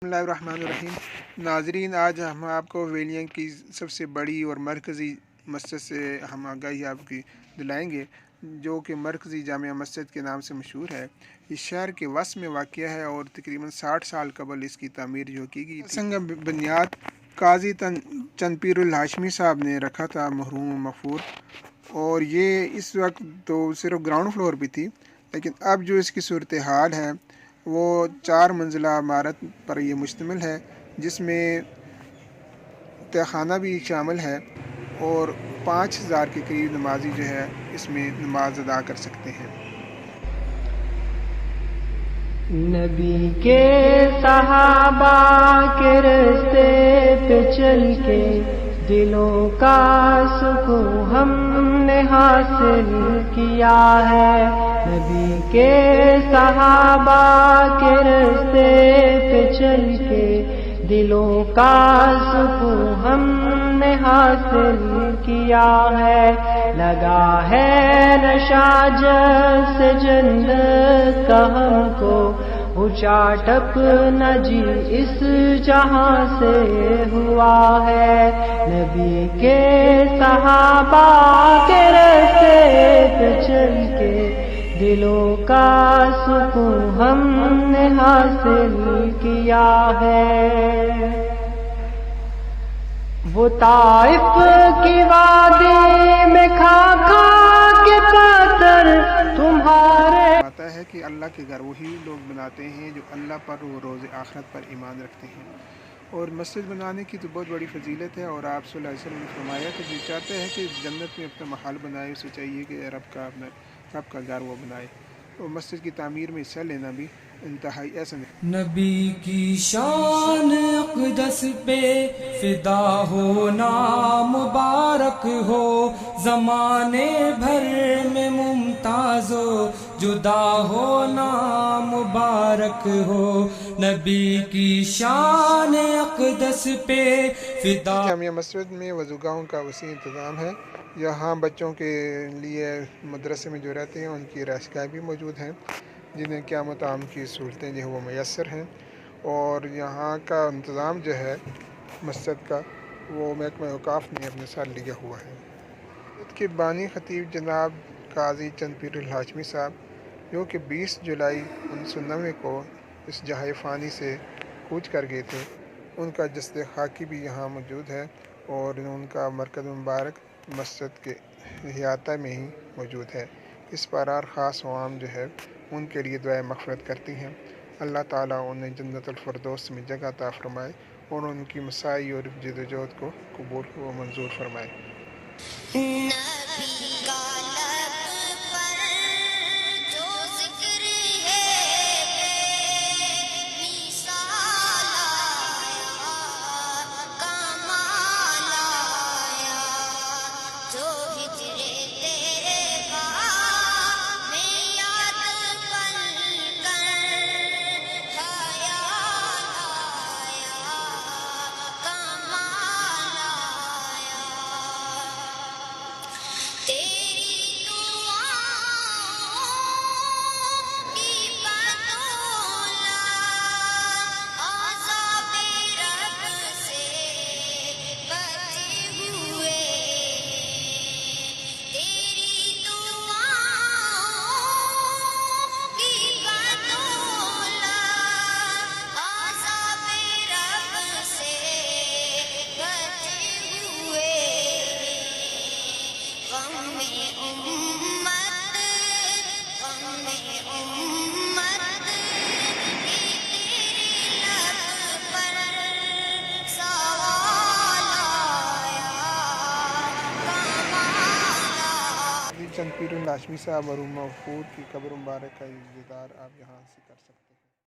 बिस्मिल्लाहिर्रहमानिर्रहीम। नाजरीन, आज हम आपको वेलियाँ की सबसे बड़ी और मरकज़ी मस्जिद से हम आगाही आपकी दिलाएंगे, जो कि मरकज़ी जामिया मस्जिद के नाम से मशहूर है। इस शहर के वस में वाक़या है और तकरीबन 60 साल कबल इसकी तामीर जो की गई थी। संग बुनियाद काजी चंद पीरुल हाशमी साहब ने रखा था, मरहूम मगफूर। और ये इस वक्त तो सिर्फ ग्राउंड फ्लोर भी थी, लेकिन अब जो इसकी सूरत हाल है वो 4 मंजिला इमारत पर ये मुश्तमिल है, जिसमें तहखाना भी शामिल है और 5000 के करीब नमाजी जो है इसमें नमाज अदा कर सकते हैं। नबी के सहाबा के रस्ते पे चल के दिलों का सुकून हमने हासिल किया है। नबी के सहाबा के रस्ते पे चल के दिलों का सुकून हमने हासिल किया है। लगा है नशा से जन्नत का हमको, ऊंचा टप न जी इस जहां से हुआ है। नबी के सहाबा के रस्ते पे चल के दिलों का सुकून हमने हासिल किया है। वो ताइफ की वादी में खा के पातर तुम्हारे आता है कि अल्लाह के घर वही लोग बनाते हैं जो अल्लाह पर और रोज़ आखिरत पर ईमान रखते हैं। और मस्जिद बनाने की तो बहुत बड़ी फजीलत है, और आप सल्लल्लाहु अलैहि वसल्लम ने फरमाया कि जो चाहता है कि जन्नत में अपना महल बनाए, उसे चाहिए कि रब का घर वो बनाए। और मस्जिद की तामीर में हिस्सा लेना भी इंतहाई ऐसा नहीं। नबी की शान अक़दस पे फिदा होना मुबारक हो, ज़माने भर में मुमताज़ो जुदा होना मुबारक हो। नबी की शान अक़दस पे फिदा। जामिया मस्जिद में वज़ूगाहों का वसी इंतज़ाम है। यहाँ बच्चों के लिए मदरसे में जो रहते हैं उनकी रहायशगाह भी मौजूद हैं, जिन्हें क्या मताम की सहूलतें जो है वो मैसर हैं। और यहाँ का इंतज़ाम जो है मस्जिद का, वो महकमा औक़ाफ़ ने अपने साथ लिया हुआ है। मस्जिद के बानी ख़तीब जनाब काजी चंद पीरुल हाशमी साहब, जो कि 20 जुलाई 1990 को इस जहाए फ़ानी से कूच कर गए थे, उनका जस्द खाकी भी यहाँ मौजूद है। और उनका मरकज़ मुबारक मस्जिद के अहाता में ही मौजूद है। इस पर ख़ास अवाम जो है उनके लिए दुआ मग़फ़िरत करती हैं। अल्लाह ताला उन्हें जन्नतुल फ़िरदौस में जगह अता फ़रमाए और उनकी मसाई और जद्दोजहद को कबूल व मंजूर फ़रमाए। चंद पीरुल हाशमी साहब मरहूम मगफूर की कब्र मुबारक का दीदार आप यहाँ से कर सकते हैं।